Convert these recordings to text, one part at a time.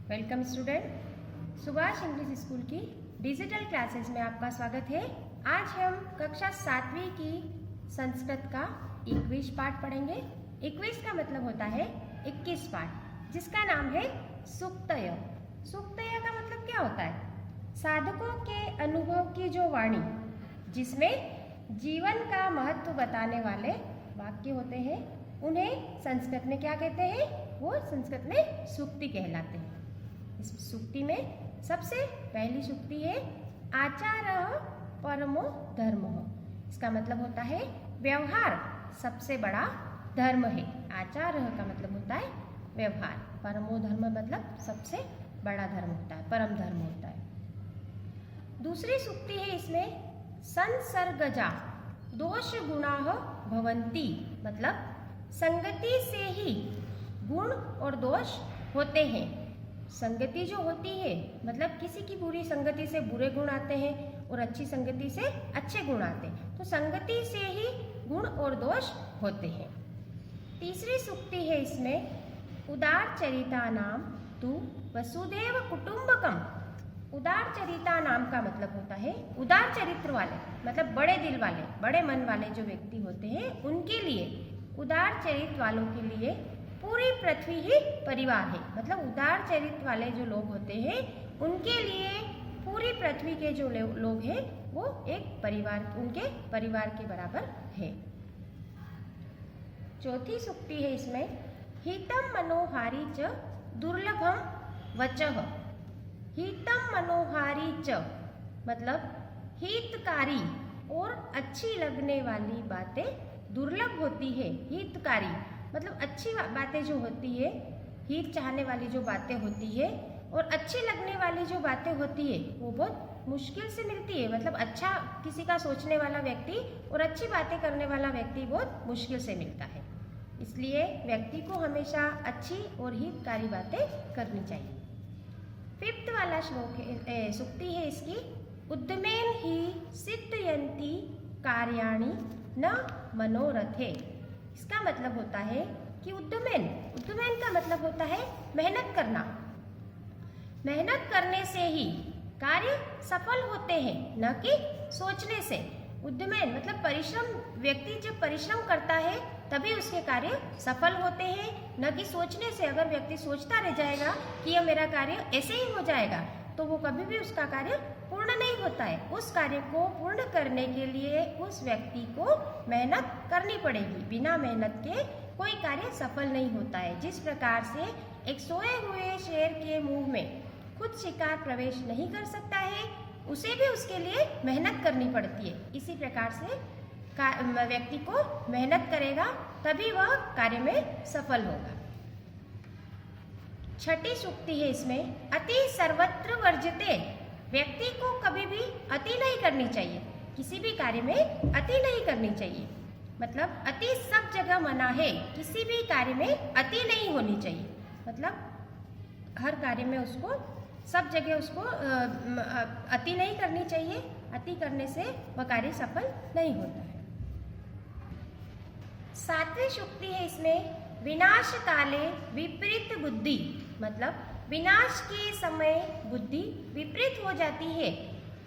Welcome student, Subhash English school की digital classes में आपका स्वागत है। आज हम कक्षा 7वीं की संस्कृत का 21 पाठ पढ़ेंगे। 21 का मतलब होता है 21 पाठ, जिसका नाम है सूक्तय। सूक्तय का मतलब क्या होता है? साधकों के अनुभव की जो वाणी, जिसमें जीवन का महत्व बताने वाले वाक्य होते हैं, उन्हें संस्कृत में क्या कहते हैं? वो संस्कृत में सूक्ति कहलाते हैं। इस सूक्ति में सबसे पहली सूक्ति है आचारः परमो धर्मः। इसका मतलब होता है व्यवहार सबसे बड़ा धर्म है। आचारः का मतलब होता है व्यवहार, परमो धर्म मतलब सबसे बड़ा धर्म होता है, परम धर्म होता है। दूसरी सूक्ति है इसमें संसर्गजा दोष गुणाः भवन्ति, मतलब संगति से ही गुण और दोष होते हैं। संगति जो होती है मतलब किसी की बुरी संगति से बुरे गुण आते हैं और अच्छी संगति से अच्छे गुण आते हैं, तो संगति से ही गुण और दोष होते हैं। तीसरी सूक्ति है इसमें उदार चरिता नाम तु वसुदेव कुटुंबकम। उदार चरिता नाम का मतलब होता है उदार चरित्र वाले, मतलब बड़े दिल वाले, बड़े मन वाले जो व्यक्ति होते हैं, उनके लिए, उदार चरित्र वालों के लिए पूरी पृथ्वी ही परिवार है। मतलब उदार चरित्र वाले जो लोग होते हैं, उनके लिए पूरी पृथ्वी के जो लोग हैं वो एक परिवार, उनके परिवार के बराबर है। चौथी सूक्ति है इसमें हितम मनोहारी च दुर्लभम वचः। हितम मनोहारी च मतलब हितकारी और अच्छी लगने वाली बातें दुर्लभ होती है। हितकारी मतलब अच्छी बातें जो होती है, हित चाहने वाली जो बातें होती है और अच्छी लगने वाली जो बातें होती है, वो बहुत मुश्किल से मिलती है। मतलब अच्छा किसी का सोचने वाला व्यक्ति और अच्छी बातें करने वाला व्यक्ति बहुत मुश्किल से मिलता है। इसलिए व्यक्ति को हमेशा अच्छी और हितकारी बातें करनी चाहिए। फिफ्थ वाला श्लोक है, सूक्ति है इसकी उद्यमेन ही सिद्धयन्ति कार्याणि न मनोरथे। इसका मतलब होता है कि उद्यमेन का मतलब होता है मेहनत करना। मेहनत करने से ही कार्य सफल होते हैं, न कि सोचने से। उद्यमेन मतलब परिश्रम, व्यक्ति जब परिश्रम करता है तभी उसके कार्य सफल होते हैं, न कि सोचने से। अगर व्यक्ति सोचता रह जाएगा कि यह मेरा कार्य ऐसे ही हो जाएगा, तो वो कभी भी उसका कार्य पूर्ण नहीं होता है। उस कार्य को पूर्ण करने के लिए उस व्यक्ति को मेहनत करनी पड़ेगी। बिना मेहनत के कोई कार्य सफल नहीं होता है। जिस प्रकार से एक सोए हुए शेर के मुंह में खुद शिकार प्रवेश नहीं कर सकता है, उसे भी उसके लिए मेहनत करनी पड़ती है। इसी प्रकार से व्यक्ति को मेहनत करेगा तभी वह कार्य में सफल होगा। छठी सूक्ति है इसमें अति सर्वत्र वर्जते। व्यक्ति को कभी भी अति नहीं करनी चाहिए, किसी भी कार्य में अति नहीं करनी चाहिए। मतलब अति सब जगह मना है, किसी भी कार्य में अति नहीं होनी चाहिए। मतलब हर कार्य में उसको, सब जगह उसको अति नहीं करनी चाहिए। अति करने से वह कार्य सफल नहीं होता है। सातवीं सूक्ति है इसमें विनाश काले विपरीत बुद्धि। मतलब विनाश के समय बुद्धि विपरीत हो जाती है।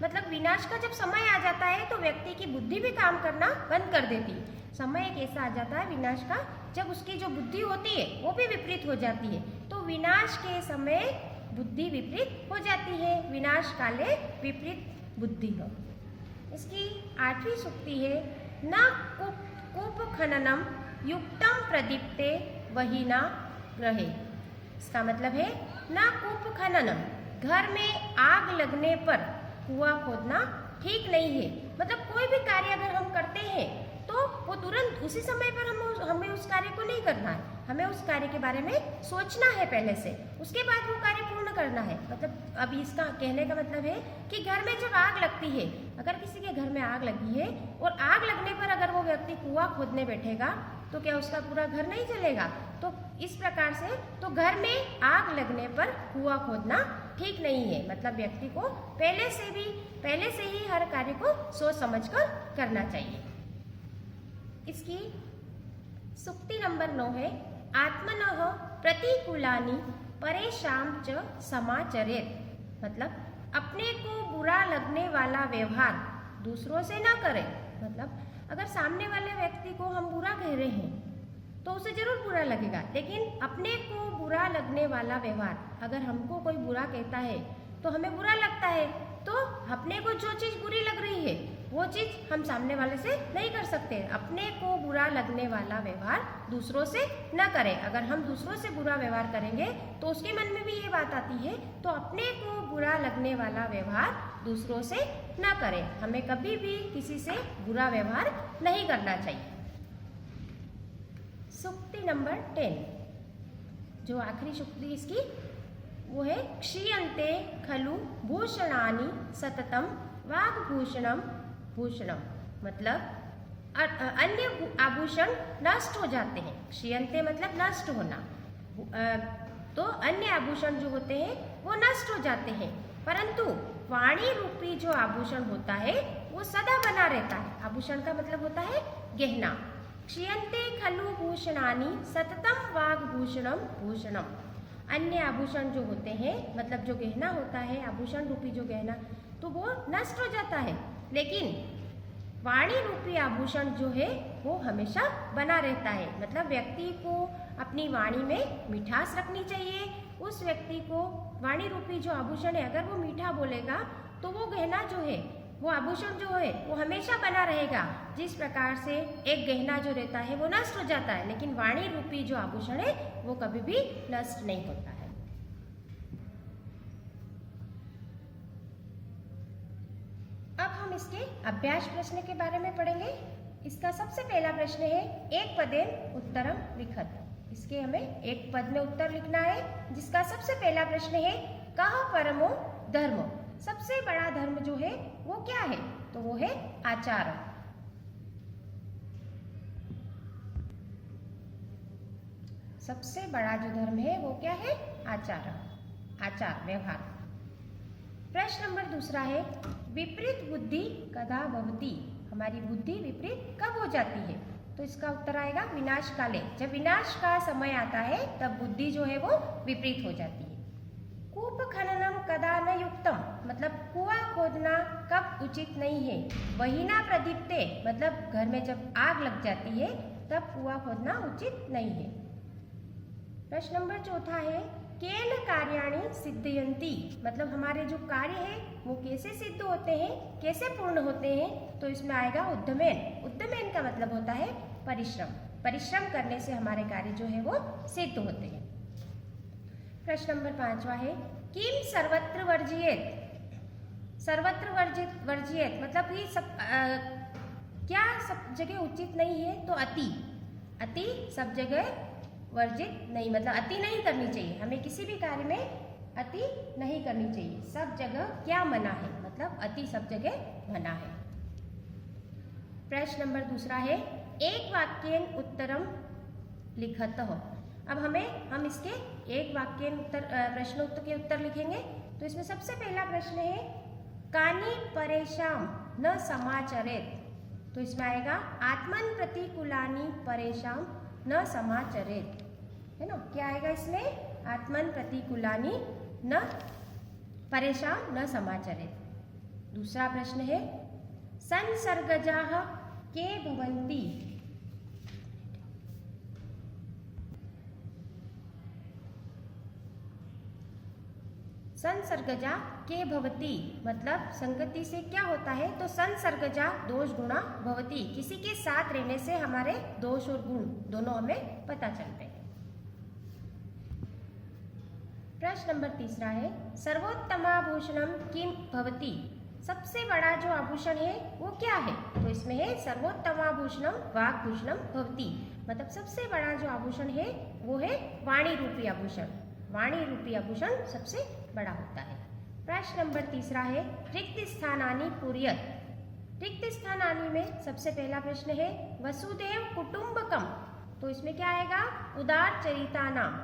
मतलब विनाश का जब समय आ जाता है तो व्यक्ति की बुद्धि भी काम करना बंद कर देती है। समय एक ऐसा आ जाता है विनाश का, जब उसकी जो बुद्धि होती है वो भी विपरीत हो जाती है। तो विनाश के समय बुद्धि विपरीत हो जाती है। विनाश काले विपरीत बुद्धि हो। इसकी आठवीं सूक्ति है न कूप खननम युक्तम प्रदीप्ते वही न रहे। इसका मतलब है ना कूप खननम, घर में आग लगने पर कुआं खोदना ठीक नहीं है। मतलब कोई भी कार्य अगर हम करते हैं तो वो तुरंत उसी समय पर हमें उस कार्य को नहीं करना है। हमें उस कार्य के बारे में सोचना है पहले से, उसके बाद वो कार्य पूर्ण करना है। मतलब अभी इसका कहने का मतलब है कि घर में जब आग लगती है, अगर किसी के घर में आग लगी है और आग लगने पर अगर वो व्यक्ति कुआं खोदने बैठेगा तो क्या उसका पूरा घर नहीं जलेगा? तो इस प्रकार से तो घर में आग लगने पर कुआं खोदना ठीक नहीं है। मतलब व्यक्ति को पहले से ही हर कार्य को सोच समझकर करना चाहिए। इसकी सूक्ति नंबर 9 है आत्मनः प्रतिकूलानि परेशान च समाचरेत, मतलब अपने को बुरा लगने वाला व्यवहार दूसरों से ना करें। मतलब अगर सामने वाले व्यक्ति को हम बुरा कह रहे हैं तो उसे जरूर बुरा लगेगा, लेकिन अपने को बुरा लगने वाला व्यवहार, अगर हमको कोई बुरा कहता है तो हमें बुरा लगता है, तो अपने को जो चीज़ बुरी लग रही है वो चीज़ हम सामने वाले से नहीं कर सकते। अपने को बुरा लगने वाला व्यवहार दूसरों से न करें। अगर हम दूसरों से बुरा व्यवहार करेंगे तो उसके मन में भी ये बात आती है, तो अपने को बुरा लगने वाला व्यवहार दूसरों से न करें। हमें कभी भी किसी से बुरा व्यवहार नहीं करना चाहिए। सूक्ति नंबर 10, जो आखिरी सूक्ति इसकी वो है क्षीयन्ते खलु भूषणानि सततम वाग्भूषणम भूषणम, मतलब अन्य आभूषण नष्ट हो जाते हैं। क्षीयन्ते मतलब नष्ट होना, तो अन्य आभूषण जो होते हैं वो नष्ट हो जाते हैं, परंतु वाणी रूपी जो आभूषण होता है वो सदा बना रहता है। आभूषण का मतलब होता है गहना। क्षीयन्ते खलु भूषणानि सततम वाग्भूषणम भूषणम, अन्य आभूषण जो होते हैं, मतलब जो गहना होता है, आभूषण रूपी जो गहना, तो वो नष्ट हो जाता है, लेकिन वाणी रूपी आभूषण जो है वो हमेशा बना रहता है। मतलब व्यक्ति को अपनी वाणी में मिठास रखनी चाहिए। उस व्यक्ति को वाणी रूपी जो आभूषण है, अगर वो मीठा बोलेगा तो वो गहना जो है, वो आभूषण जो है वो हमेशा बना रहेगा। जिस प्रकार से एक गहना जो रहता है वो नष्ट हो जाता है, लेकिन वाणी रूपी जो आभूषण है वो कभी भी नष्ट नहीं होता है। अब हम इसके अभ्यास प्रश्न के बारे में पढ़ेंगे। इसका सबसे पहला प्रश्न है एक पदेन उत्तरम लिखत। इसके हमें एक पद में उत्तर लिखना है, जिसका सबसे पहला प्रश्न है कह परमो धर्मो, सबसे बड़ा धर्म जो है वो क्या है, तो वो है आचार। सबसे बड़ा जो धर्म है वो क्या है, आचार, आचार व्यवहार। प्रश्न नंबर दूसरा है विपरीत बुद्धि कदा भवति, हमारी बुद्धि विपरीत कब हो जाती है, तो इसका उत्तर आएगा विनाश काले, जब विनाश का समय आता है तब बुद्धि जो है वो विपरीत हो जाती है। कूप खननम कदा न युक्तम, मतलब कुआं खोदना कब उचित नहीं है। वहीना प्रदीप्ते, मतलब घर में जब आग लग जाती है तब कुआं खोदना उचित नहीं है। प्रश्न नंबर चौथा है केन कार्याणि सिद्धयन्ति, मतलब हमारे जो कार्य है वो कैसे सिद्ध होते हैं, कैसे पूर्ण होते हैं, तो इसमें आएगा उद्यमेन। उद्यमेन का मतलब होता है परिश्रम, परिश्रम करने से हमारे कार्य जो है वो सिद्ध होते हैं। प्रश्न नंबर 5वां है किम सर्वत्र वर्जियेत, सर्वत्र वर्जियेत मतलब कि सब क्या सब जगह उचित नहीं है, तो अति, अति सब जगह वर्जित नहीं, मतलब अति नहीं करनी चाहिए। हमें किसी भी कार्य में अति नहीं करनी चाहिए। सब जगह क्या मना है, मतलब अति सब जगह मना है। प्रश्न नंबर दूसरा है एक वाक्येन उत्तरम लिखत हो। अब हम इसके एक वाक्येन उत्तर प्रश्न उत्तर के उत्तर लिखेंगे। तो इसमें सबसे पहला प्रश्न है कानी परेशान न समाचरेत, तो इसमें आएगा आत्मन प्रतिकूलानी परेशान न समाचरेत, है ना, क्या आएगा इसमें, आत्मन प्रतिकूलानी न परेशान न समाचरेत। दूसरा प्रश्न है संसर्गजाः के भवन्ति, संसर्गजा के भवति, मतलब संगति से क्या होता है, तो संसर्गजा दोष गुणा भवति, किसी के साथ रहने से हमारे दोष और गुण दोनों हमें पता चलते हैं। प्रश्न नंबर तीसरा है सर्वोत्तमाभूषणम किम भवति, सबसे बड़ा जो आभूषण है वो क्या है, तो इसमें है सर्वोत्तमाभूषणम वाग्भूषणम भवति, मतलब सबसे बड़ा जो आभूषण है वो है वाणी रूपी आभूषण। वाणी रूपी आभूषण सबसे बड़ा होता है। प्रश्न नंबर तीसरा है रिक्त स्थानानि पूर्यत, रिक्त स्थानानि में सबसे पहला प्रश्न है वसुदेव कुटुंबकम, तो इसमें क्या आएगा, उदार चरिता नाम,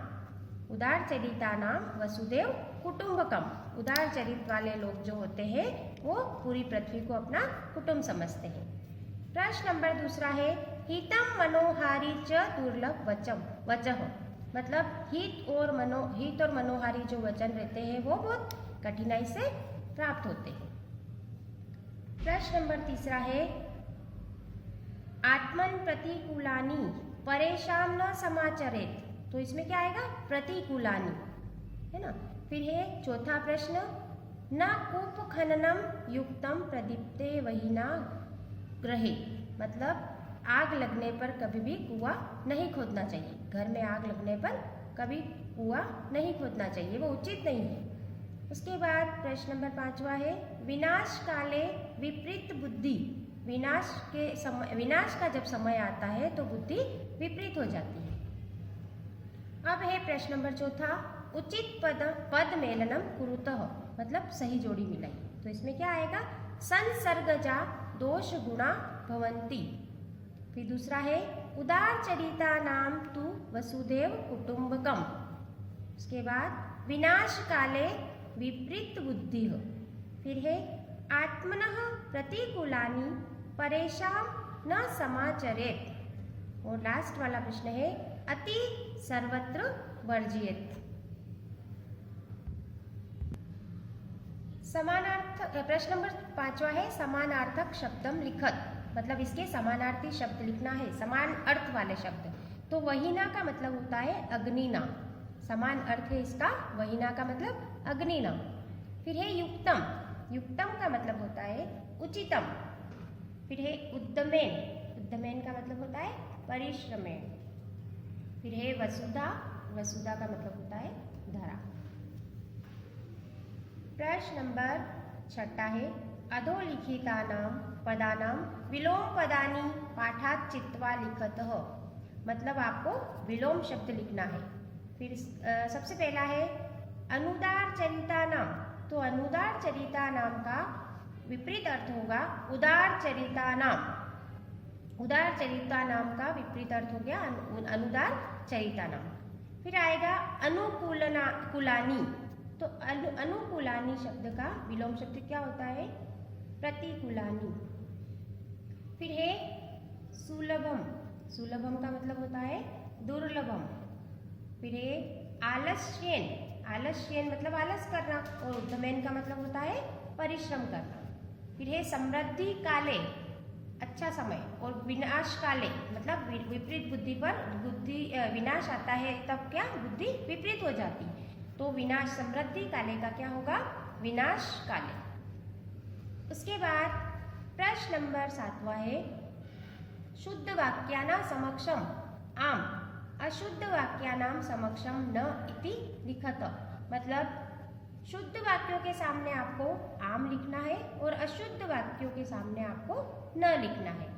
उदार चरिता नाम वसुदेव कुटुंबकम, उदार चरित्र वाले लोग जो होते हैं वो पूरी पृथ्वी को अपना कुटुंब समझते हैं। प्रश्न नंबर दूसरा है हितम मनोहारी च दुर्लभ वचम वचह, मतलब हित और मनोहारी जो वचन रहते हैं वो बहुत कठिनाई से प्राप्त होते हैं। प्रश्न नंबर 3 है आत्मन प्रतिकूलानि परेशान न समाचरेत। तो इसमें क्या आएगा? प्रतिकूलानि, है ना। फिर है चौथा प्रश्न, न कूप खननम युक्तम प्रदीप्ते वहीना ग्रहे। मतलब आग लगने पर कभी भी कुआं नहीं खोदना चाहिए। घर में आग लगने पर कभी कुआं नहीं खोदना चाहिए, वो उचित नहीं है। उसके बाद प्रश्न नंबर 5 है विनाश काले विपरीत बुद्धि। विनाश का जब समय आता है तो बुद्धि विपरीत हो जाती है। अब है प्रश्न नंबर 4, उचित पद मेलनम कुरुतः। मतलब सही जोड़ी मिलाई। तो इसमें क्या आएगा? संसर्गजा दोष गुणा भवन्ति। फिर दूसरा है उदार चरिता नाम तु वसुदेव कुटुंबकम। उसके बाद विनाश काले विपरीत बुद्धि हो। फिर है आत्मनः प्रतिकूलानि परेशान न समाचरेत। और लास्ट वाला प्रश्न है अति सर्वत्र वर्जियेत। समानार्थक प्रश्न नंबर 5 है समानार्थक शब्दम लिखत। मतलब इसके समानार्थी शब्द लिखना है, समान अर्थ वाले शब्द। तो वहीना का मतलब होता है अग्निना। समान अर्थ है इसका, वहीना का मतलब अग्निना। फिर है युक्तम। युक्तम का मतलब होता है उचितम। फिर है उद्दमेन। उद्दमेन का मतलब होता है परिश्रमेण। फिर है वसुधा। वसुधा का मतलब होता है धरा। प्रश्न नंबर 6 है अधोलिखितानां पदानां विलोम पदानि पाठात् चित्वा लिखतः। मतलब आपको विलोम शब्द लिखना है। फिर सबसे पहला है अनुदार चरिता नाम। तो अनुदार चरिता नाम का विपरीत अर्थ होगा उदार चरिता नाम। उदार चरिता नाम का विपरीत अर्थ हो गया अनुदार चरिता नाम। फिर आएगा अनुकूलानी। तो अनुकूलानी शब्द का विलोम शब्द क्या होता है? प्रतिकूलानी। फिर है सुलभम। सुलभम का मतलब होता है दुर्लभम। फिर है आलस्येन। आलस्येन मतलब आलस करना। और उद्दमेन का मतलब होता है परिश्रम करना। फिर है समृद्धि काले, अच्छा समय। और विनाश काले मतलब विपरीत बुद्धि पर विनाश आता है तब क्या बुद्धि विपरीत हो जाती है। तो विनाश समृद्धि काले का क्या होगा? विनाश काले। उसके बाद प्रश्न नंबर 7 है शुद्ध वाक्यानां समक्षम आम अशुद्ध वाक्यानां समक्षम न इति लिखत। मतलब शुद्ध वाक्यों के सामने आपको आम लिखना है और अशुद्ध वाक्यों के सामने आपको न लिखना है।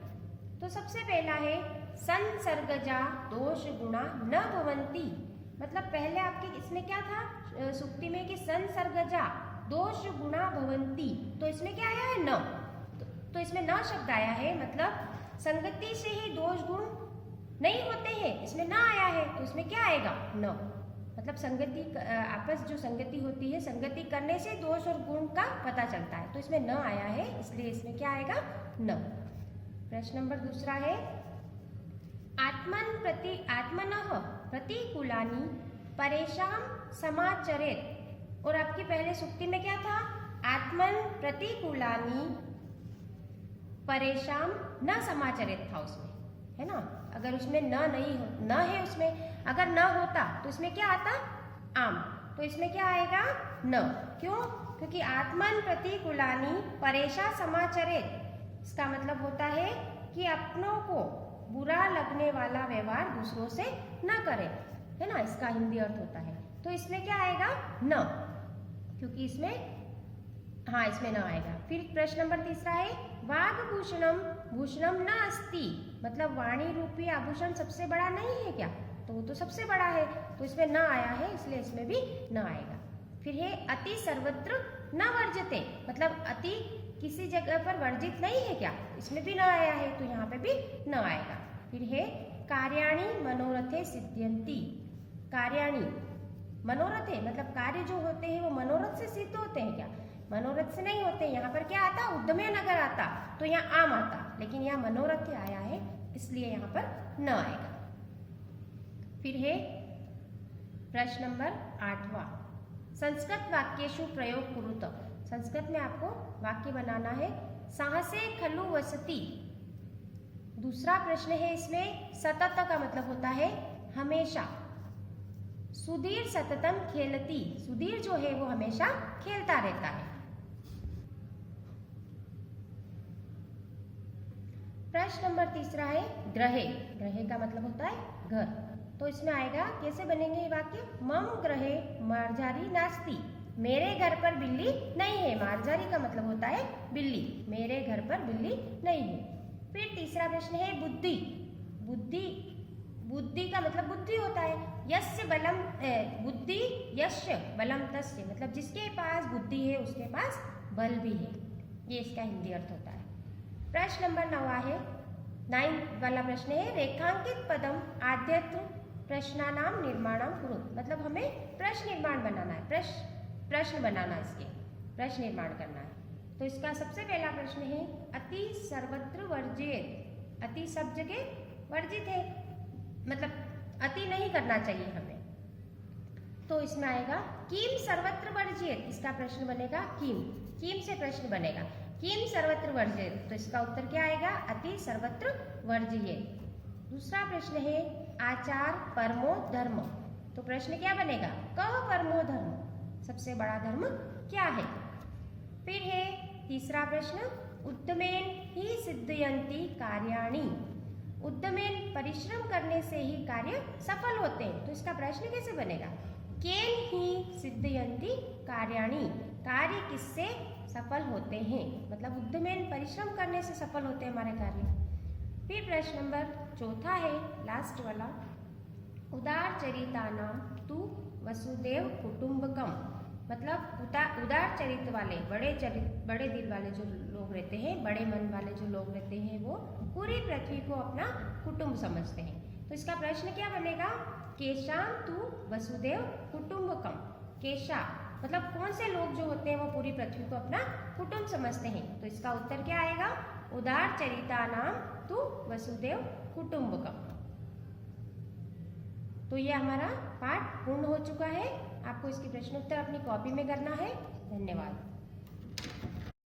तो सबसे पहला है संसर्गजा दोष गुणा न भवन्ति। मतलब पहले आपके इसमें क्या था सुक्ति में कि संसर्गजा दोष गुणा भवन्ति। तो इसमें क्या आया है? न। तो इसमें न शब्द आया है। मतलब संगति से ही दोष गुण नहीं होते हैं, इसमें न आया है। तो इसमें क्या आएगा? न। मतलब संगति आपस जो संगति होती है, संगति करने से दोष और गुण का पता चलता है। तो इसमें न आया है, इसलिए इसमें क्या आएगा? न। प्रश्न नंबर 2 है आत्मनः प्रतिकूलानि परेशान समाचरेत। और आपकी पहले सुक्ति में क्या था? आत्मन प्रतिकूलानि परेशान न समाचरेत था उसमें, है ना। अगर उसमें न है उसमें, अगर न होता तो इसमें क्या आता? आम। तो इसमें क्या आएगा? न। क्यों? क्योंकि आत्मन प्रतिकूलानि परेशा समाचरेत। इसका मतलब होता है कि अपनों को बुरा लगने वाला व्यवहार दूसरों से न करें, है ना। इसका हिंदी अर्थ होता है। तो इसमें क्या आएगा? न। क्योंकि इसमें इसमें न आएगा। फिर प्रश्न नंबर 3 है वाग्भूषणम भूषणम न अस्ति। मतलब वाणी रूपी आभूषण सबसे बड़ा नहीं है क्या? तो वो तो सबसे बड़ा है। तो इसमें न आया है, इसलिए इसमें भी न आएगा। फिर है अति सर्वत्र न वर्जते। मतलब अति किसी जगह पर वर्जित नहीं है क्या? इसमें भी न आया है, तो यहाँ पे भी न आएगा। फिर है कार्याणि मनोरथे सिद्ध्यन्ति। कार्याणि मनोरथ है, मतलब कार्य जो होते हैं वो मनोरथ से सिद्ध होते हैं क्या? मनोरथ से नहीं होते। यहाँ पर क्या आता? उद्दमेन अगर आता तो यहाँ आम आता, लेकिन यहाँ मनोरथ आया है, इसलिए यहाँ पर न आएगा। फिर है प्रश्न नंबर 8वां, संस्कृत वाक्येषु प्रयोग कुरुत। संस्कृत में आपको वाक्य बनाना है। साहसे खलु वसति। दूसरा प्रश्न है इसमें, सतत का मतलब होता है हमेशा। सुधीर सततम खेलती। सुधीर जो है वो हमेशा खेलता रहता है। प्रश्न नंबर 3 है ग्रहे। ग्रहे का मतलब होता है घर। तो इसमें आएगा, कैसे बनेंगे ये वाक्य? मम ग्रहे मार्जारी नास्ती। मेरे घर पर बिल्ली नहीं है। मार्जारी का मतलब होता है बिल्ली। मेरे घर पर बिल्ली नहीं है। फिर तीसरा प्रश्न है बुद्धि। बुद्धि, बुद्धि का मतलब बुद्धि होता है। यस्य बलम बुद्धि यस्य बलम तस्य, मतलब जिसके पास बुद्धि है उसके पास बल भी है। ये इसका हिंदी अर्थ होता है। प्रश्न नंबर 9 है, 9 वाला प्रश्न है, रेखांकित पदम आद्यत्व प्रश्नानाम निर्माणम कुरुत। मतलब हमें प्रश्न निर्माण बनाना है। प्रश्न बनाना, इसके प्रश्न निर्माण करना है। तो इसका सबसे पहला प्रश्न है, अति सर्वत्र वर्जित। अति सब जगह वर्जित है, मतलब अति नहीं करना चाहिए हमें। तो इसमें आएगा किम सर्वत्र वर्जित। इसका प्रश्न बनेगा किम। किम से प्रश्न बनेगा, किम सर्वत्र वर्जित। तो इसका उत्तर क्या आएगा? अति सर्वत्र वर्जित। दूसरा प्रश्न है, आचार परमो धर्म। तो प्रश्न क्या बनेगा? कह परमो धर्म, सबसे बड़ा धर्म क्या है? फिर है तीसरा प्रश्न, उद्यमेन ही सिद्धयन्ति कार्याणि। उद्यमेन परिश्रम करने से ही कार्य सफल होते हैं। तो इसका प्रश्न कैसे बनेगा? केन ही सिद्धयन्ति कार्याणि। कार्य किससे सफल होते हैं? मतलब उद्यमेन परिश्रम करने से सफल होते हैं हमारे कार्य। फिर प्रश्न नंबर 4 है, लास्ट वाला, उदार चरितानाम तु वसुदेव कुटुंबकम। मतलब उदार चरित्र वाले, बड़े दिल वाले जो लोग रहते हैं, बड़े मन वाले जो लोग रहते हैं, वो पूरी पृथ्वी को अपना कुटुंब समझते हैं। तो इसका प्रश्न क्या बनेगा? केशाम तु वसुदेव कुटुंबकम। केशा मतलब कौन से लोग जो होते हैं वो पूरी पृथ्वी को अपना कुटुंब समझते हैं। तो इसका उत्तर क्या आएगा? उदार चरितानाम तु वसुदेव कुटुंबकम। तो ये हमारा पाठ पूर्ण हो चुका है। आपको इसके प्रश्नोत्तर अपनी कॉपी में करना है। धन्यवाद।